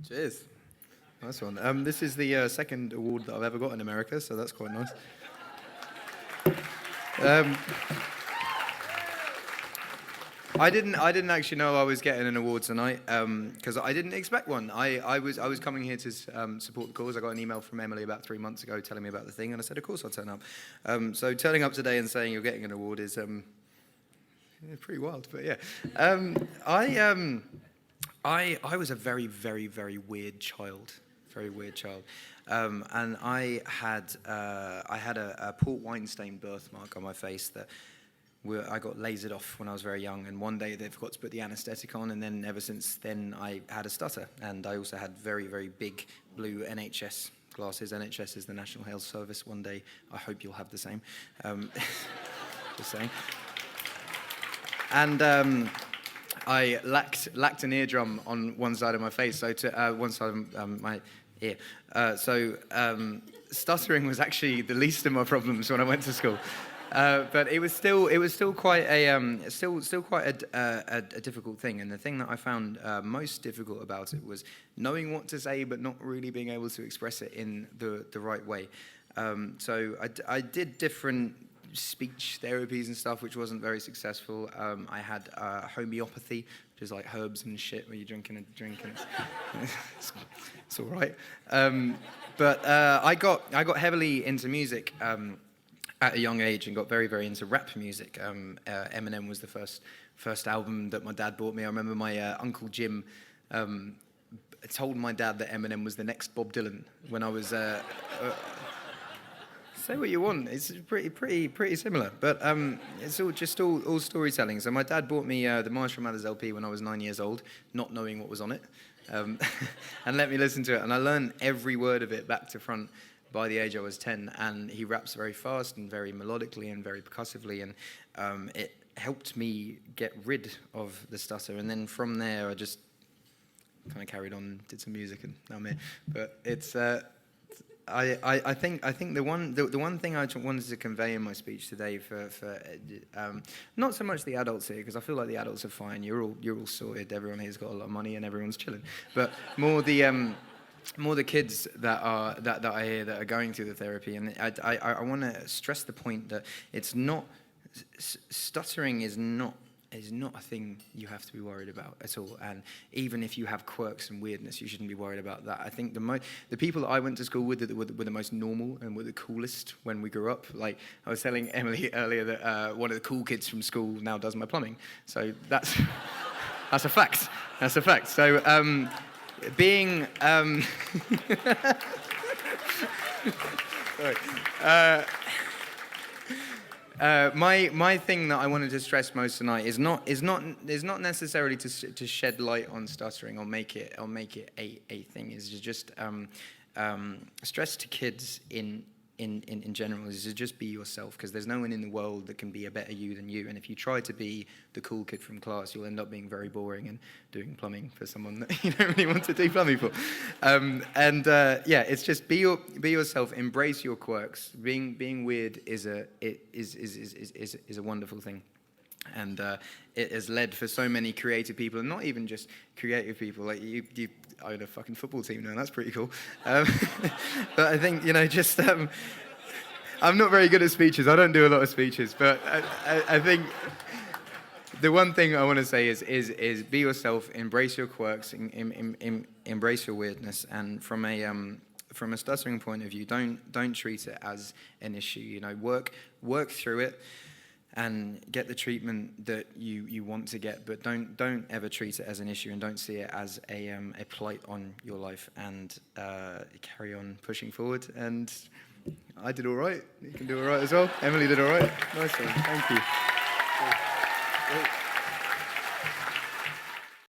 Cheers. Nice one. This is the second award that I've ever got in America, so that's quite nice. I didn't actually know I was getting an award tonight because I didn't expect one. I was coming here to support the cause. I got an email from Emily about 3 months ago telling me about the thing, and I said, of course I'll turn up. So turning up today and saying you're getting an award is pretty wild, but yeah. I was a very, very, very weird child. Very weird child. And I had a port wine stained birthmark on my face that I got lasered off when I was very young, and one day they forgot to put the anaesthetic on, and then ever since then I had a stutter, and I also had very, very big blue NHS glasses. NHS is the National Health Service. One day I hope you'll have the same. Just saying. And I lacked an eardrum on one side of my face, so to one side of my ear. Stuttering was actually the least of my problems when I went to school. But it was still quite a difficult thing, and the thing that I found most difficult about it was knowing what to say but not really being able to express it in the right way. So I did different speech therapies and stuff, which wasn't very successful. I had homeopathy, which is like herbs and shit where you're drinking a drink and it's all right. But I got heavily into music at a young age and got very, very into rap music. Eminem was the first album that my dad bought me. I remember my Uncle Jim told my dad that Eminem was the next Bob Dylan when I was... say what you want. It's pretty similar, but it's all storytelling. So my dad bought me the Marshall Mathers LP when I was 9 years old, not knowing what was on it, and let me listen to it. And I learned every word of it back to front by the age I was 10. And he raps very fast and very melodically and very percussively, and it helped me get rid of the stutter. And then from there, I just kind of carried on, did some music, and now I'm here. But it's. I think the one thing I wanted to convey in my speech today for not so much the adults here, because I feel like the adults are fine. You're all sorted. Everyone here's got a lot of money and everyone's chilling. But more the kids that I hear that are going through the therapy, and I want to stress the point that it's not stuttering is not a thing you have to be worried about at all. And even if you have quirks and weirdness, you shouldn't be worried about that. I think the people that I went to school with that were the most normal and were the coolest when we grew up. Like I was telling Emily earlier that one of the cool kids from school now does my plumbing. So that's a fact. That's a fact. So being sorry. My thing that I wanted to stress most tonight is not necessarily to shed light on stuttering or make it a thing. Is to just stress to kids in general is to just be yourself, because there's no one in the world that can be a better you than you. And if you try to be the cool kid from class, you'll end up being very boring and doing plumbing for someone that you don't really want to do plumbing for. It's just be yourself, embrace your quirks. Being weird is a wonderful thing. And it has led for so many creative people, and not even just creative people. Like you own a fucking football team now. That's pretty cool. But I think I'm not very good at speeches. I don't do a lot of speeches, but I think the one thing I want to say is be yourself, embrace your quirks, embrace your weirdness, and from a stuttering point of view, don't treat it as an issue. Work through it and get the treatment that you want to get, but don't ever treat it as an issue, and don't see it as a plight on your life, and carry on pushing forward. And I did all right. You can do all right as well. Emily did all right. Nice one. Thank you.